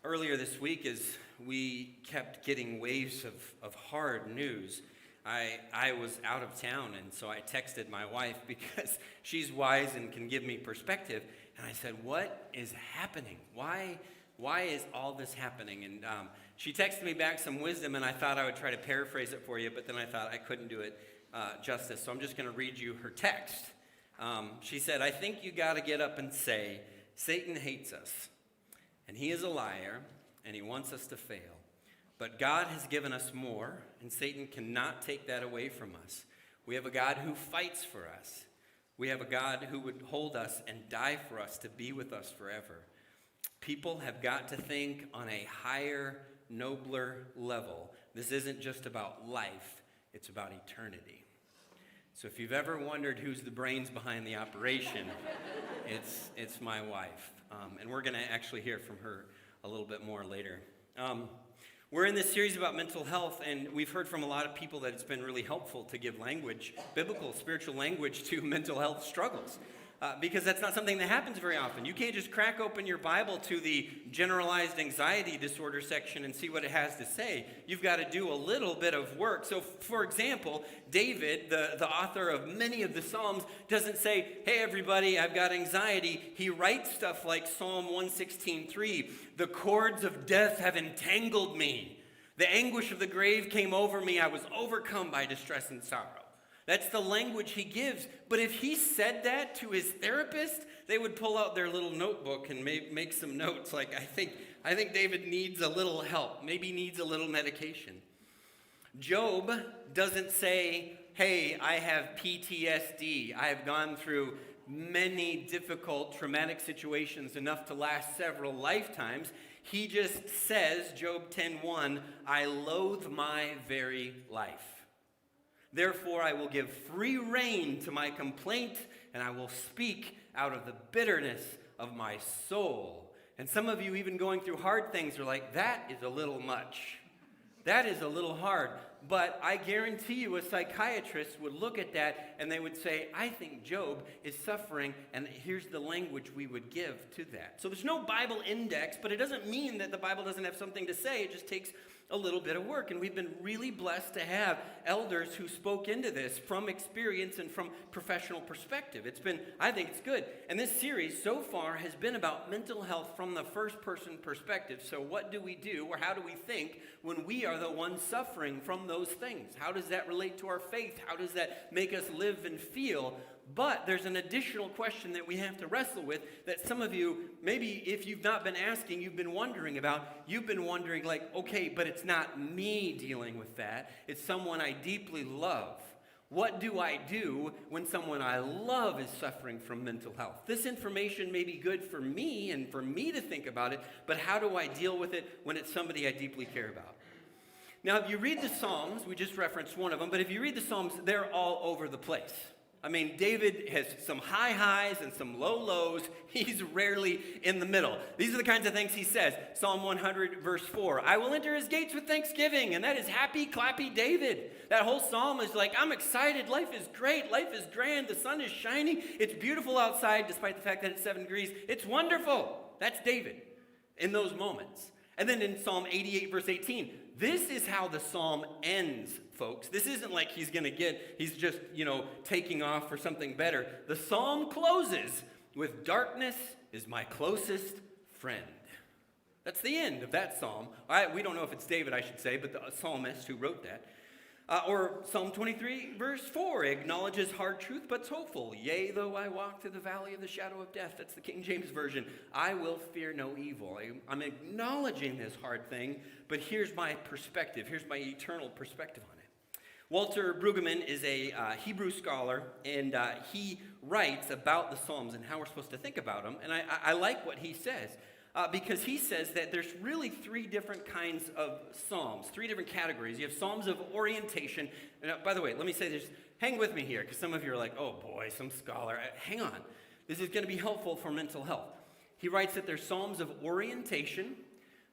Earlier this week, as we kept getting waves of hard news, I was out of town, and so I texted my wife because she's wise and can give me perspective. And I said, "What is happening? Why is all this happening?" And she texted me back some wisdom, and I thought I would try to paraphrase it for you, but then I thought I couldn't do it justice. So I'm just going to read you her text. She said, "I think you got to get up and say, Satan hates us, and he is a liar, and he wants us to fail. But God has given us more, and Satan cannot take that away from us. We have a God who fights for us. We have a God who would hold us and die for us to be with us forever. People have got to think on a higher, nobler level. This isn't just about life, it's about eternity." So if you've ever wondered who's the brains behind the operation, it's my wife. And we're going to actually hear from her a little bit more later. We're in this series about mental health, and we've heard from a lot of people that it's been really helpful to give language, biblical, spiritual language to mental health struggles. Because that's not something that happens very often. You can't just crack open your Bible to the generalized anxiety disorder section and see what it has to say. You've got to do a little bit of work. So, for example, David, the author of many of the Psalms, doesn't say, "Hey, everybody, I've got anxiety." He writes stuff like Psalm 116:3, "The cords of death have entangled me. The anguish of the grave came over me. I was overcome by distress and sorrow." That's the language he gives. But if he said that to his therapist, they would pull out their little notebook and make some notes. Like, I think David needs a little help. Maybe needs a little medication. Job doesn't say, "Hey, I have PTSD. I have gone through many difficult, traumatic situations enough to last several lifetimes." He just says, Job 10:1, "I loathe my very life. Therefore, I will give free rein to my complaint, and I will speak out of the bitterness of my soul." And some of you, even going through hard things, are like, "That is a little much. That is a little hard." But I guarantee you a psychiatrist would look at that and they would say, "I think Job is suffering, and here's the language we would give to that." So there's no Bible index, but it doesn't mean that the Bible doesn't have something to say. It just takes a little bit of work. And we've been really blessed to have elders who spoke into this from experience and from professional perspective. I think it's good. And this series so far has been about mental health from the first person perspective. So what do we do, or how do we think when we are the ones suffering from those things? How does that relate to our faith? How does that make us live and feel? But there's an additional question that we have to wrestle with that some of you, maybe if you've not been asking, you've been wondering about. You've been wondering like, okay, but it's not me dealing with that. It's someone I deeply love. What do I do when someone I love is suffering from mental health? This information may be good for me and for me to think about it, but how do I deal with it when it's somebody I deeply care about? Now, if you read the Psalms, we just referenced one of them, but if you read the Psalms, they're all over the place. I mean, David has some high highs and some low lows. He's rarely in the middle. These are the kinds of things he says. Psalm 100, verse 4, "I will enter his gates with thanksgiving," and that is happy, clappy David. That whole psalm is like, I'm excited. Life is great. Life is grand. The sun is shining. It's beautiful outside, despite the fact that it's 7 degrees. It's wonderful. That's David in those moments. And then in Psalm 88, verse 18, this is how the psalm ends, folks. This isn't like he's just, taking off for something better. The psalm closes with, "Darkness is my closest friend." That's the end of that psalm. We don't know if it's David, I should say, but the psalmist who wrote that. Or Psalm 23, verse 4, acknowledges hard truth, but's hopeful. "Yea, though I walk through the valley of the shadow of death." That's the King James Version. "I will fear no evil." I'm acknowledging this hard thing, but here's my perspective. Here's my eternal perspective on it. Walter Brueggemann is a Hebrew scholar, and he writes about the Psalms and how we're supposed to think about them. And I like what he says. Because he says that there's really 3 different kinds of psalms, 3 different categories. You have psalms of orientation. And by the way, let me say this. Hang with me here, because some of you are like, "Oh boy, some scholar." Hang on. This is going to be helpful for mental health. He writes that there's psalms of orientation,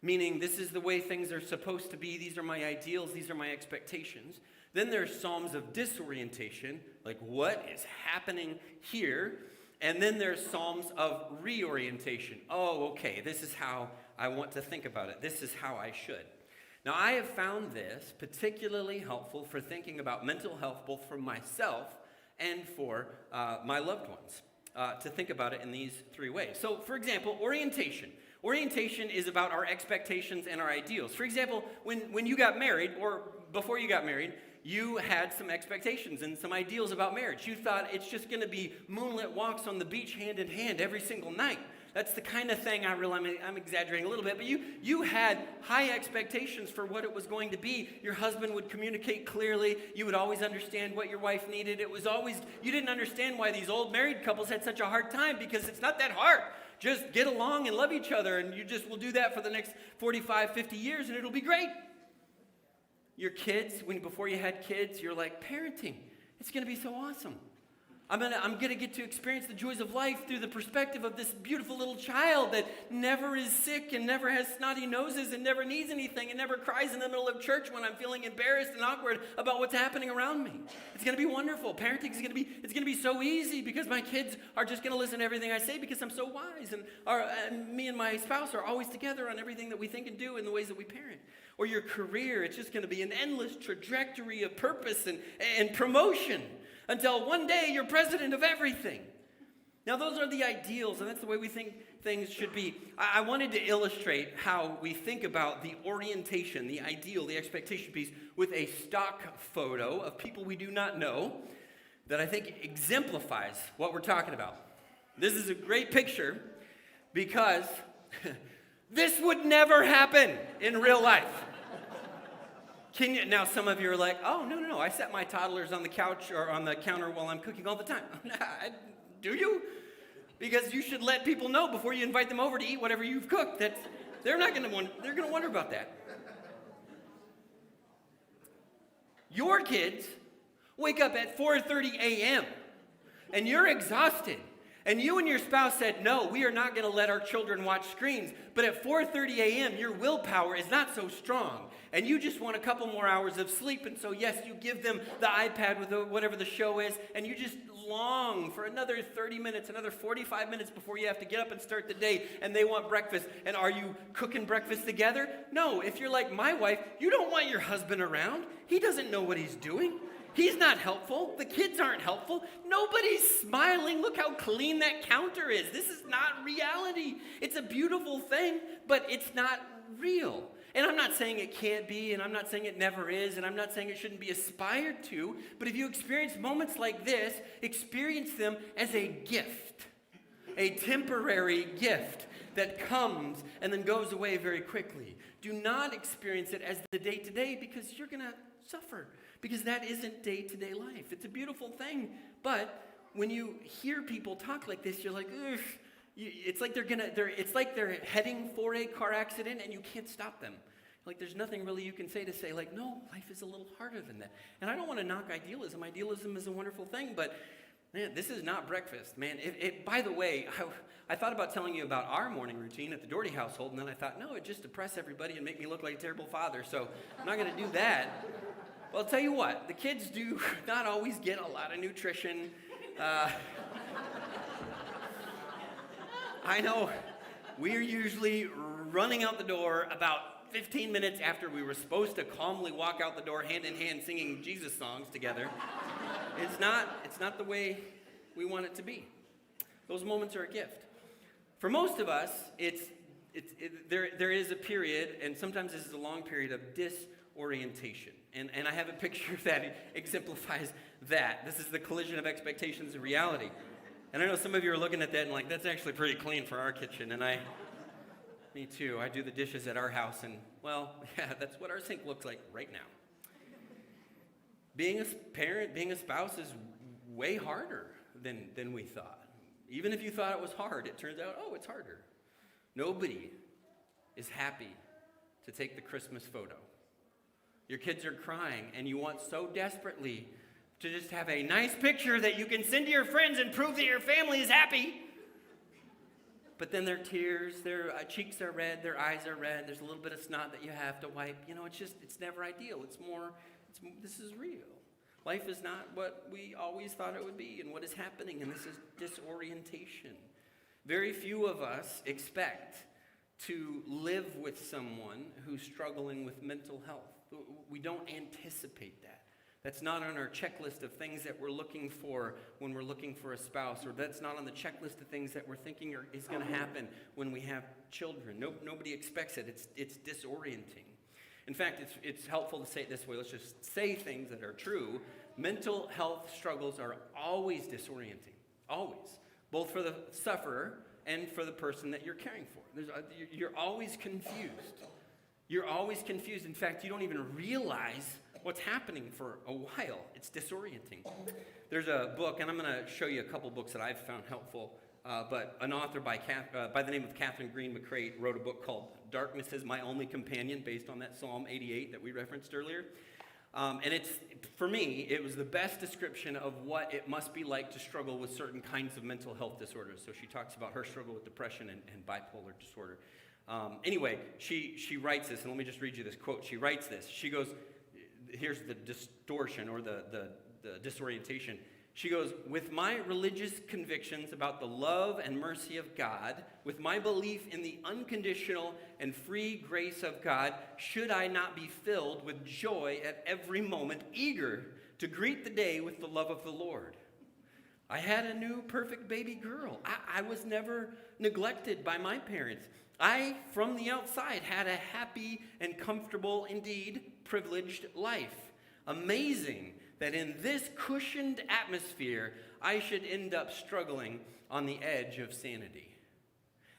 meaning this is the way things are supposed to be. These are my ideals. These are my expectations. Then there's psalms of disorientation, like what is happening here? And then there's psalms of reorientation. Oh, okay, this is how I want to think about it. This is how I should. Now, I have found this particularly helpful for thinking about mental health, both for myself and for my loved ones, to think about it in these three ways. So, for example, orientation. Orientation is about our expectations and our ideals. For example, when you got married, or before you got married, you had some expectations and some ideals about marriage. You thought it's just going to be moonlit walks on the beach hand in hand every single night. That's the kind of thing, I'm exaggerating a little bit, but you had high expectations for what it was going to be. Your husband would communicate clearly. You would always understand what your wife needed. You didn't understand why these old married couples had such a hard time, because it's not that hard. Just get along and love each other, and you just will do that for the next 45, 50 years, and it'll be great. Your kids, before you had kids, you're like, parenting, it's going to be so awesome. I'm gonna get to experience the joys of life through the perspective of this beautiful little child that never is sick and never has snotty noses and never needs anything and never cries in the middle of church when I'm feeling embarrassed and awkward about what's happening around me. It's gonna be wonderful. Parenting is gonna be so easy, because my kids are just gonna listen to everything I say because I'm so wise, and me and my spouse are always together on everything that we think and do in the ways that we parent. Or your career, it's just gonna be an endless trajectory of purpose and promotion, until one day you're president of everything. Now, those are the ideals, and that's the way we think things should be. I wanted to illustrate how we think about the orientation, the ideal, the expectation piece with a stock photo of people we do not know that I think exemplifies what we're talking about. This is a great picture because this would never happen in real life. Now, some of you are like, oh, no, I set my toddlers on the couch or on the counter while I'm cooking all the time. Do you? Because you should let people know before you invite them over to eat whatever you've cooked. They're going to wonder about that. Your kids wake up at 4:30 a.m. and you're exhausted. And you and your spouse said, no, we are not going to let our children watch screens. But at 4:30 a.m., your willpower is not so strong. And you just want a couple more hours of sleep. And so, yes, you give them the iPad with whatever the show is. And you just long for another 30 minutes, another 45 minutes before you have to get up and start the day. And they want breakfast. And are you cooking breakfast together? No. If you're like my wife, you don't want your husband around. He doesn't know what he's doing. He's not helpful. The kids aren't helpful. Nobody's smiling. Look how clean that counter is. This is not reality. It's a beautiful thing, but it's not real. And I'm not saying it can't be, and I'm not saying it never is, and I'm not saying it shouldn't be aspired to, but if you experience moments like this, experience them as a gift, a temporary gift that comes and then goes away very quickly. Do not experience it as the day-to-day, because you're going to suffer. Because that isn't day-to-day life. It's a beautiful thing, but when you hear people talk like this, you're like, ugh. It's like they're heading for a car accident and you can't stop them. Like there's nothing really you can say like, no, life is a little harder than that. And I don't want to knock idealism. Idealism is a wonderful thing, but man, this is not breakfast, man. By the way, I thought about telling you about our morning routine at the Doherty household, and then I thought, no, it'd just depress everybody and make me look like a terrible father, so I'm not going to do that. Well, I'll tell you what, the kids do not always get a lot of nutrition. I know we're usually running out the door about 15 minutes after we were supposed to calmly walk out the door hand in hand singing Jesus songs together. It's not the way we want it to be. Those moments are a gift. For most of us, there is a period, and sometimes this is a long period, of disorientation. And I have a picture that exemplifies that. This is the collision of expectations and reality. And I know some of you are looking at that and like, that's actually pretty clean for our kitchen. And me too. I do the dishes at our house, and well, yeah, that's what our sink looks like right now. Being a parent, being a spouse is way harder than we thought. Even if you thought it was hard, it turns out, it's harder. Nobody is happy to take the Christmas photo. Your kids are crying, and you want so desperately to just have a nice picture that you can send to your friends and prove that your family is happy. But then their tears, their cheeks are red, their eyes are red, there's a little bit of snot that you have to wipe. It's never ideal. This is real. Life is not what we always thought it would be and what is happening, and this is disorientation. Very few of us expect to live with someone who's struggling with mental health. We don't anticipate that. That's not on our checklist of things that we're looking for when we're looking for a spouse, or that's not on the checklist of things that we're thinking is going to happen when we have children. Nobody expects it. It's disorienting. In fact, it's helpful to say it this way. Let's just say things that are true. Mental health struggles are always disorienting, always, both for the sufferer and for the person that you're caring for. You're always confused. You're always confused. In fact, you don't even realize what's happening for a while. It's disorienting. There's a book, and I'm going to show you a couple books that I've found helpful, but an author by the name of Catherine Green McCrae wrote a book called Darkness is My Only Companion, based on that Psalm 88 that we referenced earlier. And it's, for me, it was the best description of what it must be like to struggle with certain kinds of mental health disorders. So she talks about her struggle with depression and bipolar disorder. Anyway, she writes this, and let me just read you this quote. She writes this. She goes, here's the distortion or the disorientation. She goes, with my religious convictions about the love and mercy of God, with my belief in the unconditional and free grace of God, should I not be filled with joy at every moment, eager to greet the day with the love of the Lord? I had a new perfect baby girl. I was never neglected by my parents. I, from the outside, had a happy and comfortable, indeed, privileged life. Amazing that in this cushioned atmosphere, I should end up struggling on the edge of sanity.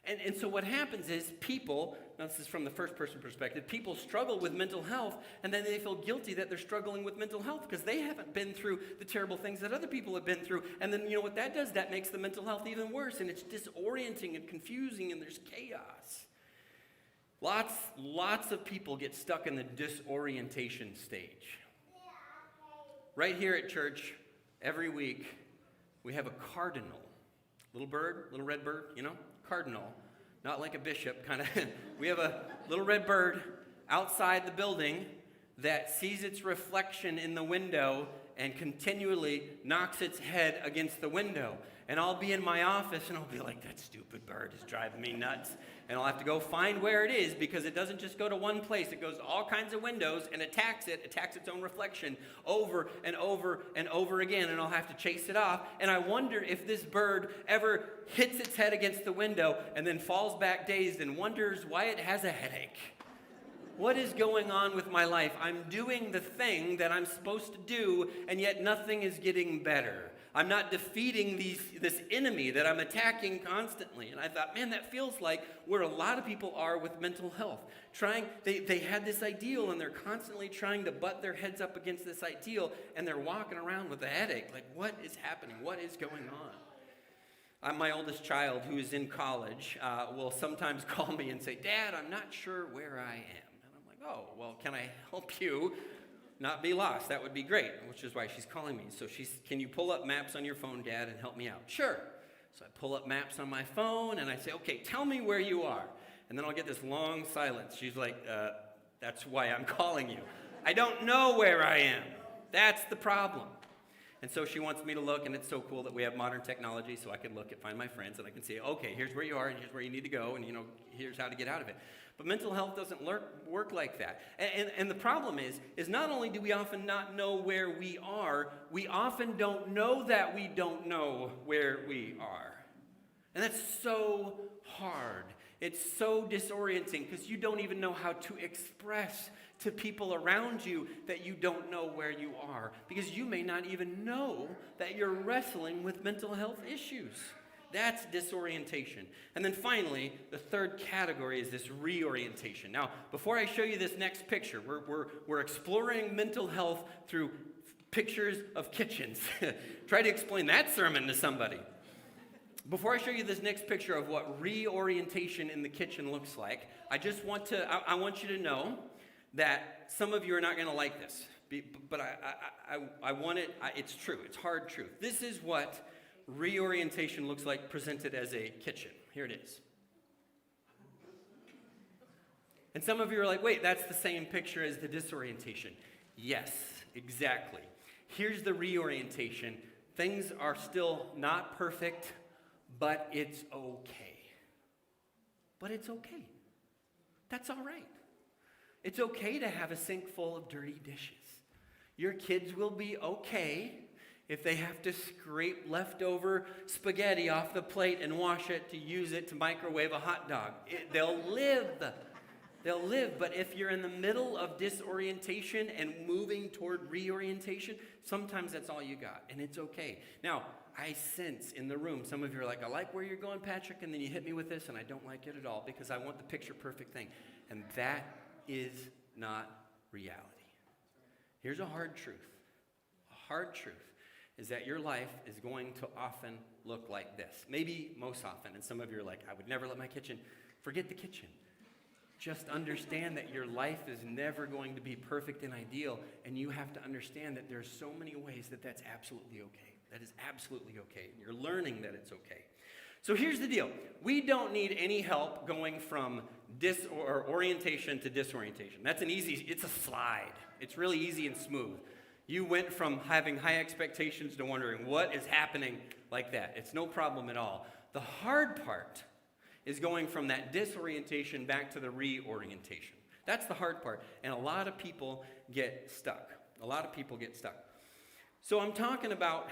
And so what happens is people, now this is from the first person perspective, people struggle with mental health, and then they feel guilty that they're struggling with mental health because they haven't been through the terrible things that other people have been through. And then you know what that does? That makes the mental health even worse, and it's disorienting and confusing, and there's chaos. Lots of people get stuck in the disorientation stage. Right here at church, every week, we have a cardinal. Little bird, little red bird, cardinal. Not like a bishop, kind of. We have a little red bird outside the building that sees its reflection in the window and continually knocks its head against the window. And I'll be in my office and I'll be like, that stupid bird is driving me nuts. And I'll have to go find where it is because it doesn't just go to one place. It goes to all kinds of windows and attacks its own reflection over and over and over again. And I'll have to chase it off. And I wonder if this bird ever hits its head against the window and then falls back dazed and wonders why it has a headache. What is going on with my life? I'm doing the thing that I'm supposed to do, and yet nothing is getting better. I'm not defeating this enemy that I'm attacking constantly. And I thought, man, that feels like where a lot of people are with mental health. They had this ideal, and they're constantly trying to butt their heads up against this ideal, and they're walking around with a headache. Like, what is happening? What is going on? My oldest child, who is in college, will sometimes call me and say, Dad, I'm not sure where I am. And I'm like, oh, well, can I help you not be lost? That would be great, which is why she's calling me. So can you pull up maps on your phone, Dad, and help me out? Sure. So I pull up maps on my phone, and I say, okay, tell me where you are. And then I'll get this long silence. She's like, that's why I'm calling you. I don't know where I am. That's the problem. And so she wants me to look, and it's so cool that we have modern technology, so I can look and find my friends, and I can say, okay, here's where you are, and here's where you need to go, and here's how to get out of it. But mental health doesn't work like that. And the problem is not only do we often not know where we are, we often don't know that we don't know where we are. And that's so hard. It's so disorienting because you don't even know how to express to people around you that you don't know where you are, because you may not even know that you're wrestling with mental health issues. That's disorientation. And then finally, the third category is this reorientation. Now, before I show you this next picture, we're exploring mental health through pictures of kitchens. Try to explain that sermon to somebody. Before I show you this next picture of what reorientation in the kitchen looks like, I want you to know that some of you are not going to like this, but I want it. It's true. It's hard truth. This is what reorientation looks like presented as a kitchen. Here it is. And some of you are like, wait, that's the same picture as the disorientation. Yes, exactly. Here's the reorientation. Things are still not perfect, but it's okay. But it's okay. That's all right. It's okay to have a sink full of dirty dishes. Your kids will be okay if they have to scrape leftover spaghetti off the plate and wash it to use it to microwave a hot dog. They'll live. They'll live. But if you're in the middle of disorientation and moving toward reorientation, sometimes that's all you got, and it's okay. Now, I sense in the room, some of you are like, I like where you're going, Patrick, and then you hit me with this, and I don't like it at all because I want the picture-perfect thing. And that is not reality. Here's a hard truth. A hard truth is that your life is going to often look like this. Maybe most often. And some of you are like, I would never let my kitchen. Forget the kitchen. Just understand that your life is never going to be perfect and ideal. And you have to understand that there's so many ways that that's absolutely okay. That is absolutely okay. And you're learning that it's okay. So here's the deal. We don't need any help going from orientation to disorientation. It's a slide. It's really easy and smooth. You went from having high expectations to wondering what is happening like that. It's no problem at all. The hard part is going from that disorientation back to the reorientation. That's the hard part. And a lot of people get stuck. So I'm talking about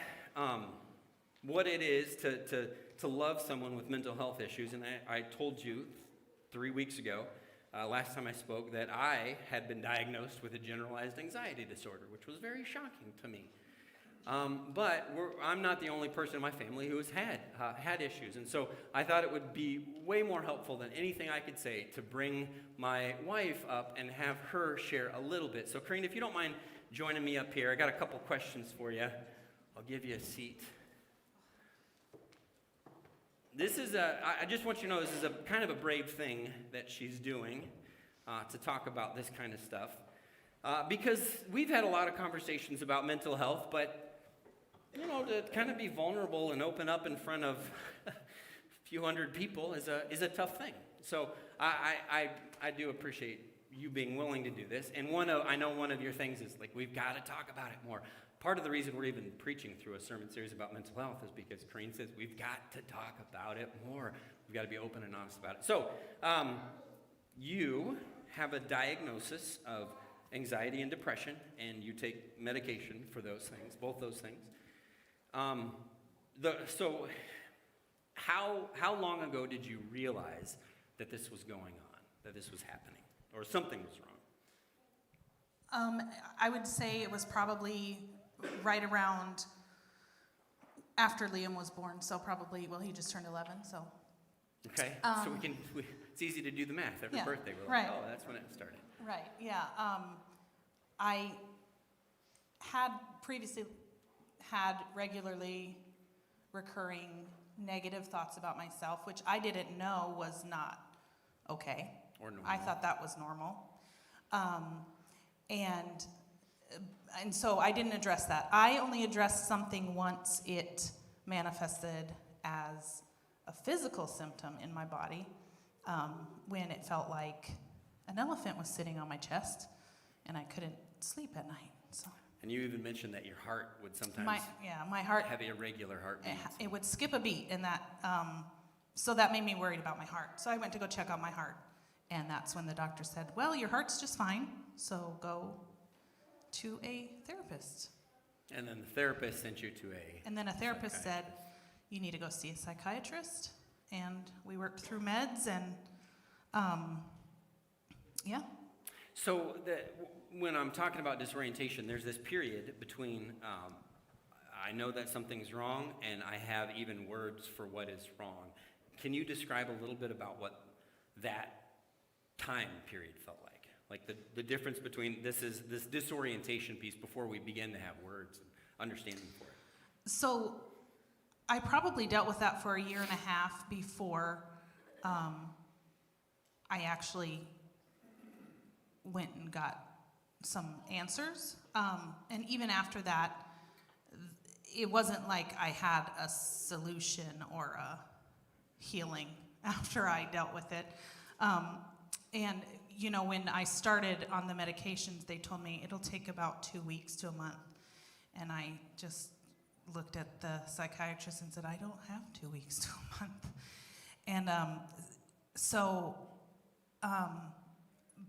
what it is to love someone with mental health issues. And I told you 3 weeks ago, last time I spoke, that I had been diagnosed with a generalized anxiety disorder, which was very shocking to me. But I'm not the only person in my family who has had issues. And so I thought it would be way more helpful than anything I could say to bring my wife up and have her share a little bit. So, Karine, if you don't mind joining me up here, I got a couple questions for you. I'll give you a seat. I just want you to know this is a kind of a brave thing that she's doing to talk about this kind of stuff. Because we've had a lot of conversations about mental health, but, to kind of be vulnerable and open up in front of a few hundred people is a tough thing. So I do appreciate you being willing to do this. And I know one of your things is, like, we've got to talk about it more. Part of the reason we're even preaching through a sermon series about mental health is because Karine says we've got to talk about it more. We've got to be open and honest about it. So, you have a diagnosis of anxiety and depression, and you take medication for those things, both those things. So, how long ago did you realize that this was going on, that this was happening, or something was wrong? I would say it was probably right around after Liam was born, so probably, he just turned 11, so. Okay, so it's easy to do the math. Every birthday, we're like, oh, that's when it started. Right, yeah. I had previously had regularly recurring negative thoughts about myself, which I didn't know was not okay. Or normal. I thought that was normal. And so I didn't address that. I only addressed something once it manifested as a physical symptom in my body, when it felt like an elephant was sitting on my chest and I couldn't sleep at night. So. And you even mentioned that your heart would sometimes my heart have irregular heartbeat. It would skip a beat, and so that made me worried about my heart. So I went to go check out my heart, and that's when the doctor said, well, your heart's just fine, so go to a therapist. And then the therapist sent you to And then a therapist said, you need to go see a psychiatrist. And we worked through meds, and yeah. So when I'm talking about disorientation, there's this period between I know that something's wrong, and I have even words for what is wrong. Can you describe a little bit about what that time period felt like? Like the difference between this disorientation piece before we begin to have words and understanding for it. So I probably dealt with that for a year and a half before I actually went and got some answers. And even after that, it wasn't like I had a solution or a healing after I dealt with it. And when I started on the medications, they told me it'll take about 2 weeks to a month. And I just looked at the psychiatrist and said, I don't have 2 weeks to a month. And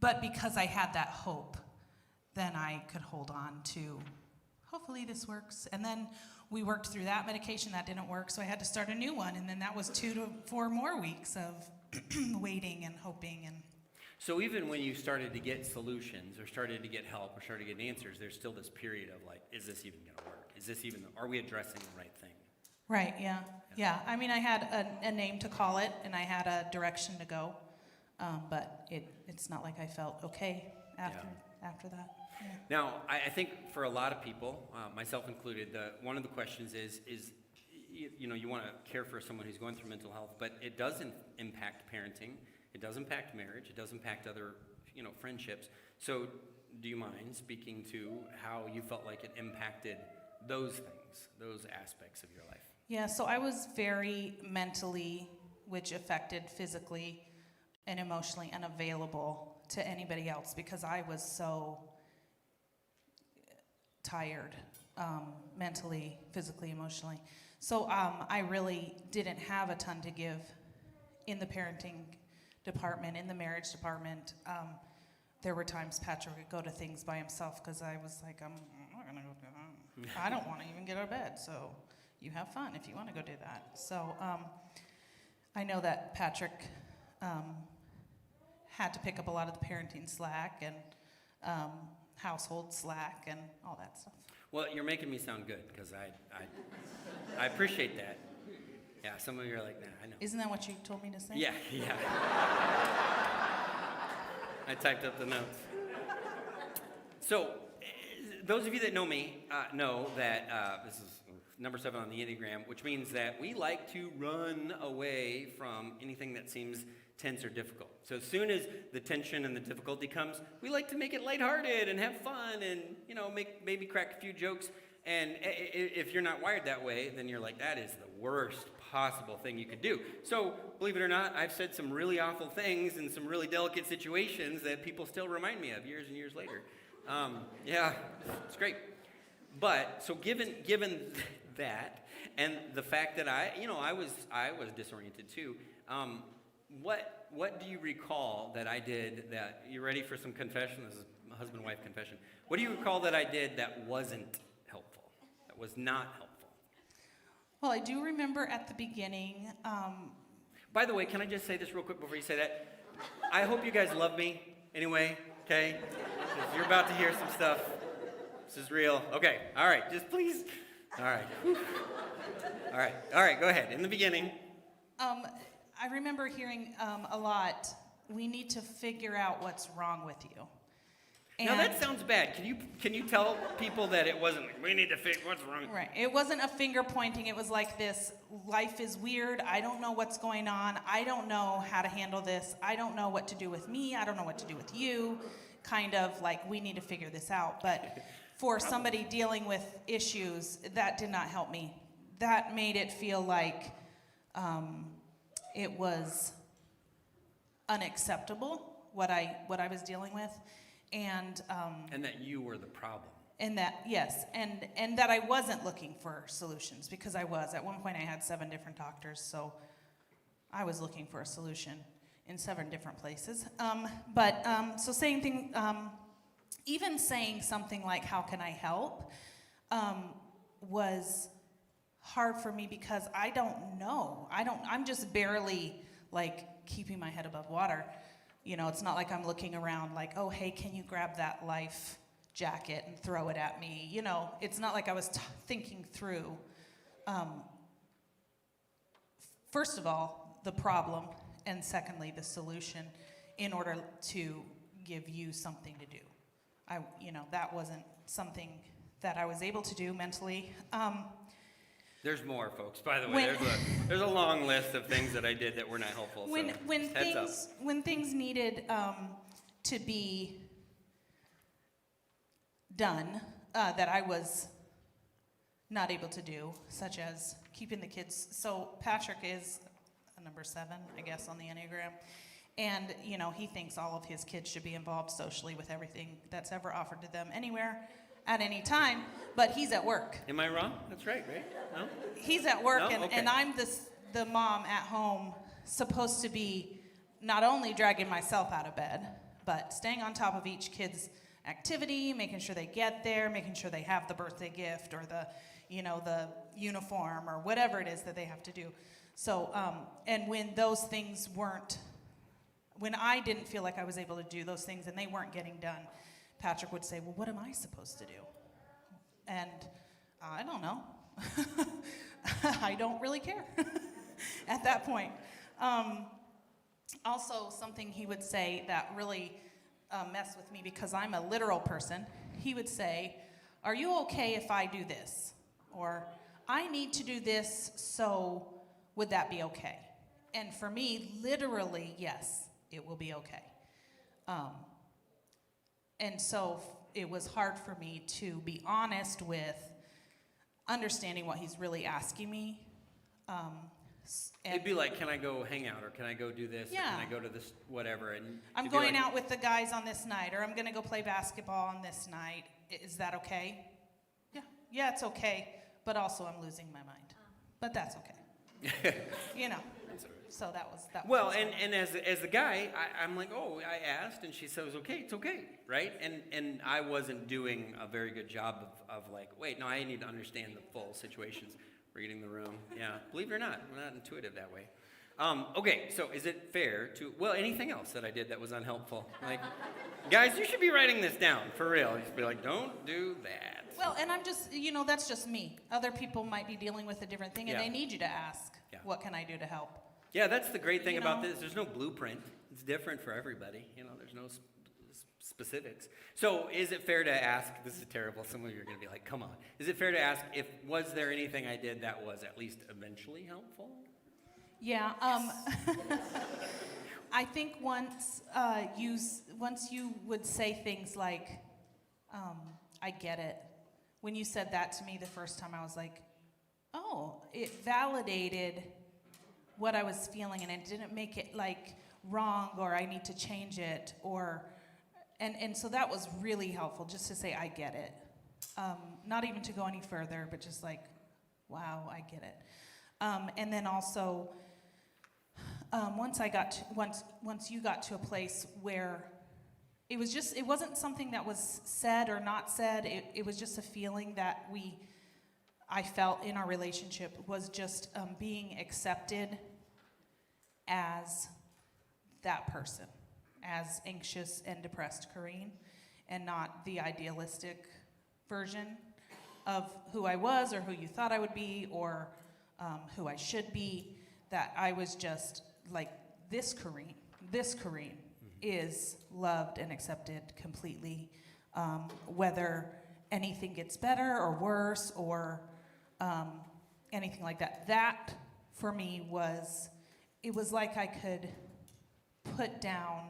But because I had that hope, then I could hold on to, hopefully this works. And then we worked through that medication, that didn't work, so I had to start a new one. And then that was 2 to 4 more weeks of waiting and hoping. And So even when you started to get solutions or started to get help or started to get answers, there's still this period of like, is this even going to work? Are we addressing the right thing? right, yeah. I mean, I had a name to call it, and I had a direction to go, but it's not like I felt okay after that. Yeah. Now, I think for a lot of people, myself included, one of the questions is you want to care for someone who's going through mental health, but it does impact parenting. It does impact marriage. It does impact other, friendships. So do you mind speaking to how you felt like it impacted those things, those aspects of your life? Yeah, so I was very mentally, which affected physically and emotionally, unavailable to anybody else because I was so tired, mentally, physically, emotionally. So I really didn't have a ton to give in the parenting department, in the marriage department. There were times Patrick would go to things by himself because I was like, I'm not going to go do that. I don't want to even get out of bed, so you have fun if you want to go do that. So I know that Patrick had to pick up a lot of the parenting slack and household slack and all that stuff. Well, you're making me sound good because I appreciate that. Yeah, some of you are like, nah, I know. Isn't that what you told me to say? Yeah. I typed up the notes. So, those of you that know me know that this is number 7 on the Enneagram, which means that we like to run away from anything that seems tense or difficult. So as soon as the tension and the difficulty comes, we like to make it lighthearted and have fun and, maybe crack a few jokes. And if you're not wired that way, then you're like, that is the worst possible thing you could do. So, believe it or not, I've said some really awful things in some really delicate situations that people still remind me of years and years later. Yeah, it's great. But, so given that, and the fact that I was disoriented too, what do you recall that I did that, you ready for some confession? This is a husband-wife confession. What do you recall that I did that wasn't helpful, that was not helpful? Well, I do remember at the beginning. By the way, can I just say this real quick before you say that? I hope you guys love me anyway, okay? 'Cause you're about to hear some stuff. This is real. Okay, all right, just please. All right. Whew. All right, go ahead. In the beginning. I remember hearing a lot, we need to figure out what's wrong with you. And now that sounds bad. Can you tell people that it wasn't like, we need to figure what's wrong? Right. It wasn't a finger pointing. It was like this, life is weird. I don't know what's going on. I don't know how to handle this. I don't know what to do with me. I don't know what to do with you. Kind of like, we need to figure this out. But for somebody dealing with issues, that did not help me. That made it feel like it was unacceptable, what I was dealing with. And that you were the problem. And that, yes, and that I wasn't looking for solutions, because I was. At one point I had 7 different doctors, so I was looking for a solution in 7 different places. So saying things, even saying something like, how can I help, was hard for me because I don't know. I'm just barely like keeping my head above water. It's not like I'm looking around like, oh, hey, can you grab that life jacket and throw it at me? It's not like I was thinking through, first of all, the problem, and secondly, the solution, in order to give you something to do. That wasn't something that I was able to do mentally. There's more, folks. By the way, there's a long list of things that I did that were not helpful. When things needed to be done that I was not able to do, such as keeping the kids. So Patrick is a number 7, I guess, on the Enneagram, and he thinks all of his kids should be involved socially with everything that's ever offered to them anywhere. At any time, but he's at work. Am I wrong? That's right? No? He's at work, no? Okay. and I'm the mom at home, supposed to be not only dragging myself out of bed, But staying on top of each kid's activity, making sure they get there, making sure they have the birthday gift or the uniform or whatever it is that they have to do. So, and when those things weren't, when I didn't feel like I was able to do those things and they weren't getting done, Patrick would say, well, what am I supposed to do? And I don't know. I don't really care at that point. Also, something he would say that really messed with me because I'm a literal person, he would say, are you okay if I do this? Or, I need to do this, so would that be okay? And for me, literally, yes, it will be okay. And so it was hard for me to be honest with understanding what he's really asking me. It'd be like, can I go hang out, or can I go do this, Yeah. or can I go to this, whatever? And I'm going out with the guys on this night, or I'm going to go play basketball on this night. Is that okay? Yeah, it's okay, but also I'm losing my mind. But that's okay. So that was. Well, and as a guy, I'm like, oh, I asked, and she says, okay, it's okay, right? And I wasn't doing a very good job of like, wait, no, I need to understand the full situations. Reading the room, yeah. Believe it or not, we're not intuitive that way. Okay, so is it fair to, well, anything else that I did that was unhelpful? Like, guys, you should be writing this down, for real. Just be like, don't do that. Well, and I'm just, that's just me. Other people might be dealing with a different thing, and they need you to ask, what can I do to help? Yeah, that's the great thing about this. There's no blueprint. It's different for everybody. There's no specifics. So is it fair to ask, this is terrible, some of you are going to be like, come on. Is it fair to ask was there anything I did that was at least eventually helpful? Yeah, I think once you would say things like, I get it. When you said that to me the first time, I was like, oh, it validated what I was feeling, and it didn't make it like wrong or I need to change it or... And so that was really helpful, just to say, I get it. Not even to go any further, but just like, wow, I get it. And then also, once you got to a place where it wasn't something that was said or not said, it was just a feeling that I felt in our relationship was just being accepted as that person. As anxious and depressed Corrine, and not the idealistic version of who I was or who you thought I would be or who I should be, that I was just like this Corrine is loved and accepted completely, whether anything gets better or worse or anything like that. That, for me, it was like I could put down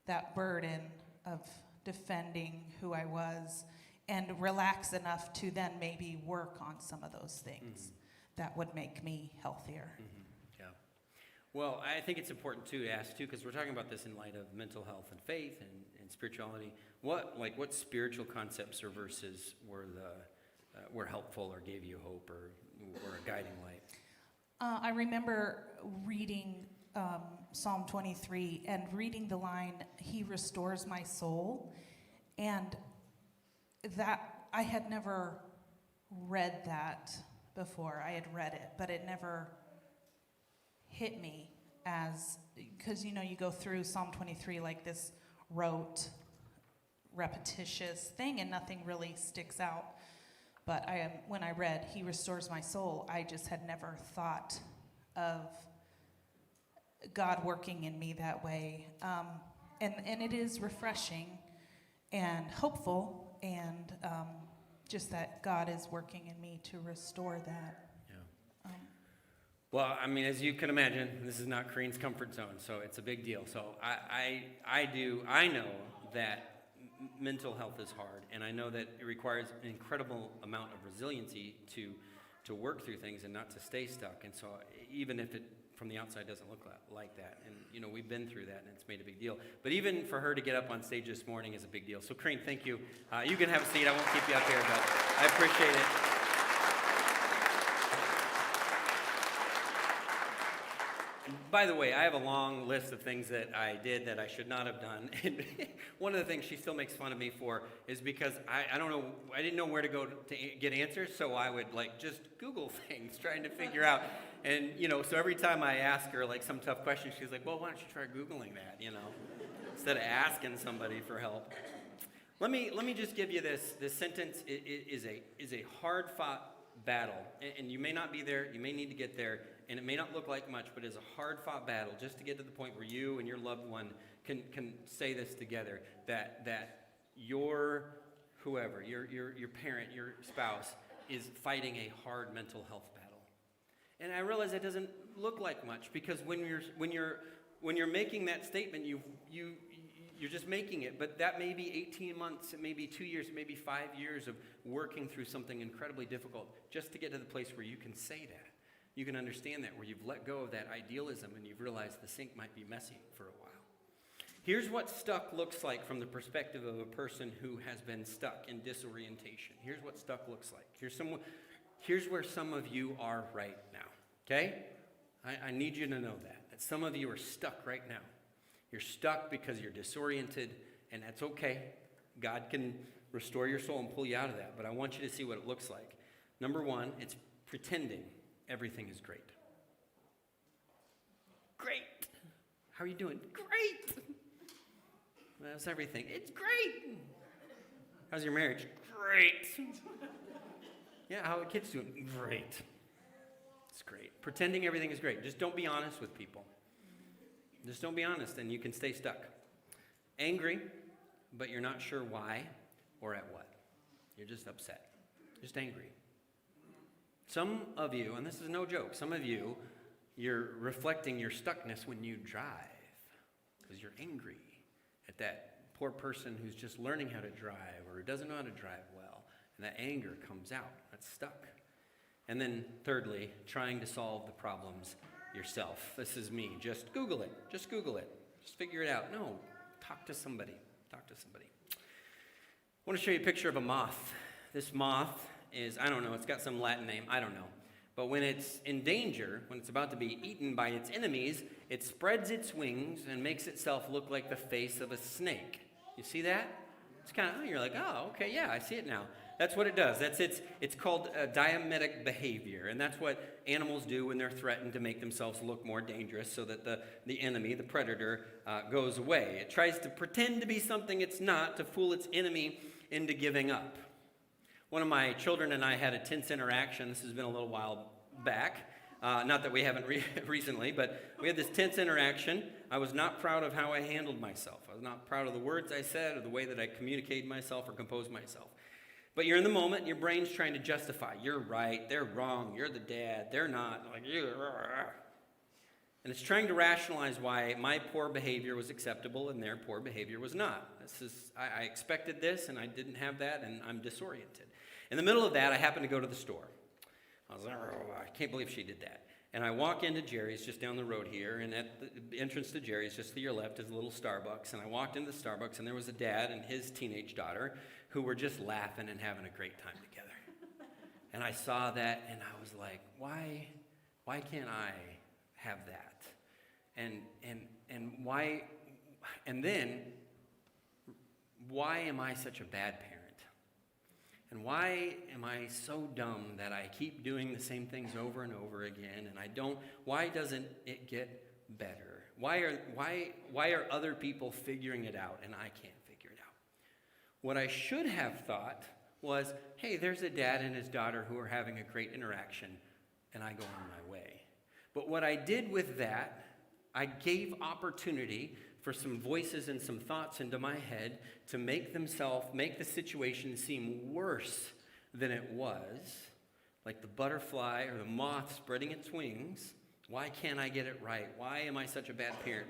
that burden of defending who I was and relax enough to then maybe work on some of those things that would make me healthier. Yeah. Well, I think it's important to ask too, because we're talking about this in light of mental health and faith and spirituality. What spiritual concepts or verses were helpful or gave you hope or were a guiding light? I remember reading Psalm 23 and reading the line, "He restores my soul," and that I had never read that before. I had read it, but it never hit me as, because you go through Psalm 23 like this rote, repetitious thing, and nothing really sticks out. But when I read "He restores my soul," I just had never thought of God working in me that way, and it is refreshing and hopeful, and just that God is working in me to restore that. Yeah. Well, I mean, as you can imagine, this is not Corine's comfort zone, so it's a big deal. So I know that mental health is hard, and I know that it requires an incredible amount of resiliency to work through things and not to stay stuck. And so even if it from the outside doesn't look like that, and we've been through that, and it's made a big deal. But even for her to get up on stage this morning is a big deal. So Corrine, thank you. You can have a seat. I won't keep you up here, but I appreciate it. By the way, I have a long list of things that I did that I should not have done. And one of the things she still makes fun of me for is because I don't know, I didn't know where to go to get answers, so I would like just Google things trying to figure out. And, so every time I ask her like some tough question, she's like, well, why don't you try Googling that, instead of asking somebody for help. Let me just give you this. This sentence is a hard-fought battle, and you may not be there. You may need to get there, and it may not look like much, but it's a hard-fought battle just to get to the point where you and your loved one can say this together. That your whoever, your parent, your spouse is fighting a hard mental health battle. And I realize that doesn't look like much because when you're making that statement, you're just making it, but that may be 18 months, it may be 2 years, it may be 5 years of working through something incredibly difficult just to get to the place where you can say that. You can understand that, where you've let go of that idealism and you've realized the sink might be messy for a while. Here's what stuck looks like from the perspective of a person who has been stuck in disorientation. Here's what stuck looks like. Here's where some of you are right now, okay? I need you to know that some of you are stuck right now. You're stuck because you're disoriented, and that's okay. God can restore your soul and pull you out of that, but I want you to see what it looks like. Number one, it's pretending everything is great. Great. How are you doing? Great. That's everything. It's great. How's your marriage? Great. Yeah, how are the kids doing? Great. It's great. Pretending everything is great. Just don't be honest with people. Just don't be honest, and you can stay stuck. Angry, but you're not sure why or at what. You're just upset. Just angry. Some of you, and this is no joke, some of you, you're reflecting your stuckness when you drive because you're angry at that poor person who's just learning how to drive or doesn't know how to drive well, and that anger comes out. That's stuck. And then thirdly, trying to solve the problems yourself. This is me. Just Google it. Just Google it. Just figure it out. No, talk to somebody. Talk to somebody. I want to show you a picture of a moth. This moth is, I don't know, it's got some Latin name. I don't know. But when it's in danger, when it's about to be eaten by its enemies, it spreads its wings and makes itself look like the face of a snake. You see that? It's kind of, you're like, oh, okay, yeah, I see it now. That's what it does. It's called diametic behavior, and that's what animals do when they're threatened to make themselves look more dangerous so that the enemy, the predator, goes away. It tries to pretend to be something it's not to fool its enemy into giving up. One of my children and I had a tense interaction. This has been a little while back. Not that we haven't recently, but we had this tense interaction. I was not proud of how I handled myself. I was not proud of the words I said or the way that I communicated myself or composed myself. But you're in the moment, and your brain's trying to justify. You're right, they're wrong, you're the dad, they're not. Like you. And it's trying to rationalize why my poor behavior was acceptable and their poor behavior was not. I expected this, and I didn't have that, and I'm disoriented. In the middle of that, I happened to go to the store. I was like, oh, I can't believe she did that. And I walk into Jerry's just down the road here, and at the entrance to Jerry's, just to your left, is a little Starbucks. And I walked into the Starbucks, and there was a dad and his teenage daughter who were just laughing and having a great time together. And I saw that, and I was like, why can't I have that? And why? And then, why am I such a bad parent? And why am I so dumb that I keep doing the same things over and over again? And why doesn't it get better? Why are other people figuring it out and I can't figure it out? What I should have thought was, hey, there's a dad and his daughter who are having a great interaction, and I go on my way. But what I did with that, I gave opportunity for some voices and some thoughts into my head to make the situation seem worse than it was, like the butterfly or the moth spreading its wings. Why can't I get it right? Why am I such a bad parent?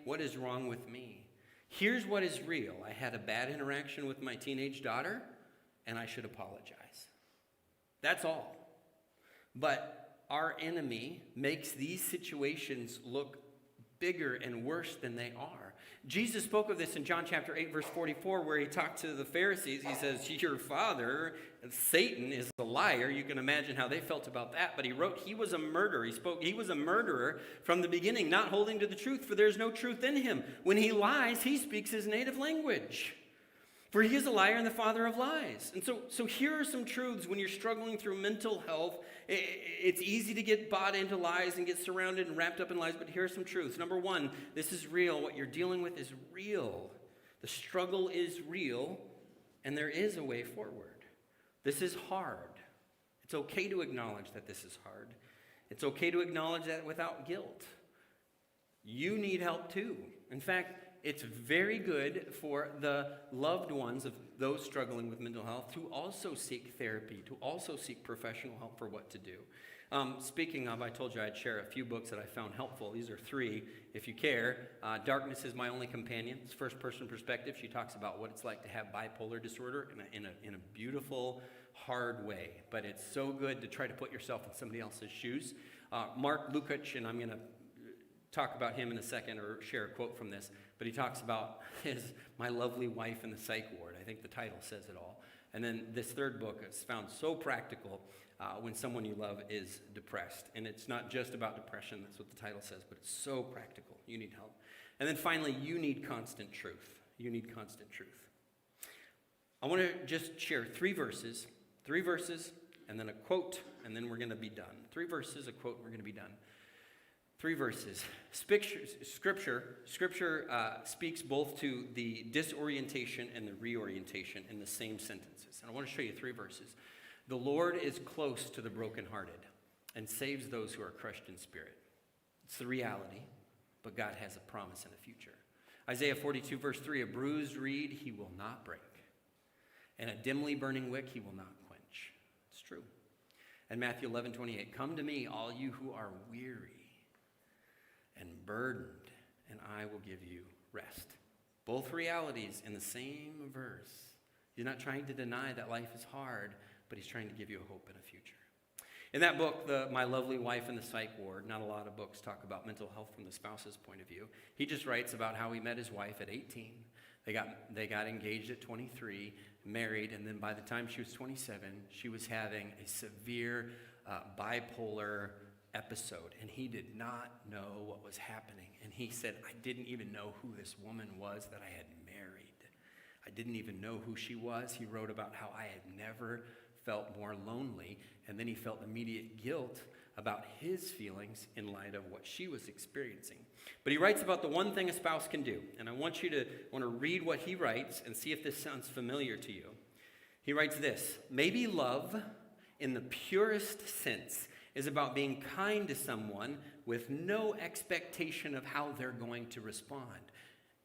What is wrong with me? Here's what is real. I had a bad interaction with my teenage daughter, and I should apologize. That's all. But our enemy makes these situations look bigger and worse than they are. Jesus spoke of this in John chapter 8, verse 44, where he talked to the Pharisees. He says, your father, Satan, is a liar. You can imagine how they felt about that. But he wrote, he was a murderer. He was a murderer from the beginning, not holding to the truth, for there's no truth in him. When he lies, he speaks his native language. For he is a liar and the father of lies. And so here are some truths when you're struggling through mental health. It's easy to get bought into lies and get surrounded and wrapped up in lies, but here are some truths. Number one, this is real. What you're dealing with is real. The struggle is real, and there is a way forward. This is hard. It's okay to acknowledge that this is hard. It's okay to acknowledge that without guilt. You need help too. In fact, it's very good for the loved ones of those struggling with mental health to also seek therapy, to also seek professional help for what to do. Speaking of, I told you I'd share a few books that I found helpful. These are 3, if you care. Darkness is My Only Companion. It's first-person perspective. She talks about what it's like to have bipolar disorder in a beautiful, hard way. But it's so good to try to put yourself in somebody else's shoes. Mark Lukács, and I'm going to talk about him in a second or share a quote from this, but he talks about My Lovely Wife in the Psych Ward. I think the title says it all. And then this third book is found so practical when someone you love is depressed. And it's not just about depression, that's what the title says, but it's so practical. You need help. And then finally, you need constant truth. You need constant truth. I want to just share 3 verses, and then a quote, and then we're going to be done. 3 verses, a quote, and we're going to be done. 3 verses. Scripture speaks both to the disorientation and the reorientation in the same sentences. And I want to show you 3 verses. The Lord is close to the brokenhearted and saves those who are crushed in spirit. It's the reality, but God has a promise and a future. Isaiah 42, verse 3, a bruised reed he will not break, and a dimly burning wick he will not quench. It's true. And Matthew 11, 28, come to me, all you who are weary and burdened, and I will give you rest. Both realities in the same verse. He's not trying to deny that life is hard, but he's trying to give you a hope and a future. In that book, My Lovely Wife in the Psych Ward, not a lot of books talk about mental health from the spouse's point of view. He just writes about how he met his wife at 18. They got engaged at 23, married, and then by the time she was 27, she was having a severe bipolar episode, and he did not know what was happening. And he said, I didn't even know who this woman was that I had married. I didn't even know who she was. He wrote about how I had never felt more lonely, and then he felt immediate guilt about his feelings in light of what she was experiencing. But he writes about the one thing a spouse can do, and I want to read what he writes and see if this sounds familiar to you. He writes this, maybe love in the purest sense is about being kind to someone with no expectation of how they're going to respond.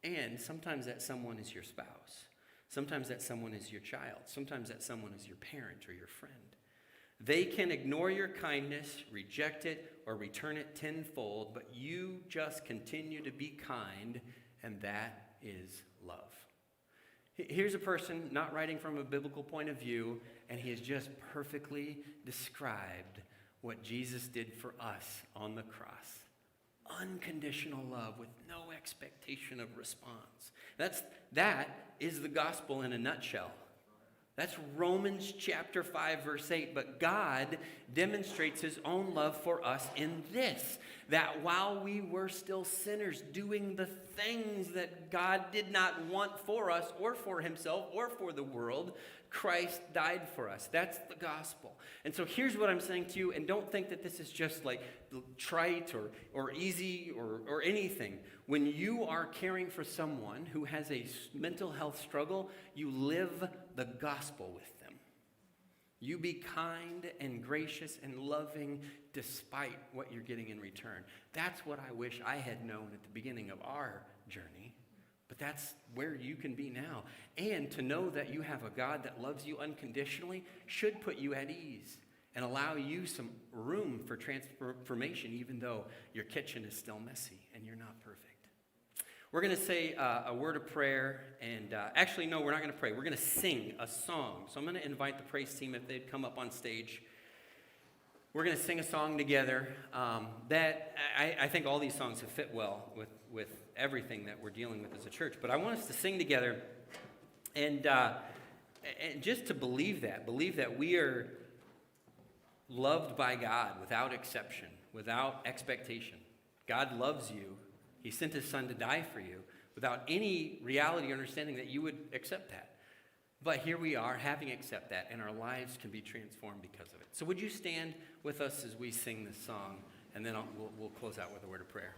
And sometimes that someone is your spouse. Sometimes that someone is your child. Sometimes that someone is your parent or your friend. They can ignore your kindness, reject it, or return it tenfold, but you just continue to be kind, and that is love. Here's a person not writing from a biblical point of view, and he has just perfectly described what Jesus did for us on the cross. Unconditional love with no expectation of response. That is the gospel in a nutshell. That's Romans chapter 5, verse 8. But God demonstrates his own love for us in this, that while we were still sinners, doing the things that God did not want for us or for himself or for the world, Christ died for us. That's the gospel. And so here's what I'm saying to you, and don't think that this is just like trite or easy or anything. When you are caring for someone who has a mental health struggle, you live the gospel with them. You be kind and gracious and loving despite what you're getting in return. That's what I wish I had known at the beginning of our journey. But that's where you can be now. And to know that you have a God that loves you unconditionally should put you at ease and allow you some room for transformation, even though your kitchen is still messy and you're not perfect. We're going to say a word of prayer, and actually, no, we're not going to pray. We're going to sing a song. So I'm going to invite the praise team if they'd come up on stage. we're going to sing a song together that I think all these songs have fit well with everything that we're dealing with as a church. But I want us to sing together and just to believe that we are loved by God without exception, without expectation. God loves you. He sent his son to die for you without any reality or understanding that you would accept that. But here we are, having accepted that, and our lives can be transformed because of it. So would you stand with us as we sing this song, and then we'll close out with a word of prayer.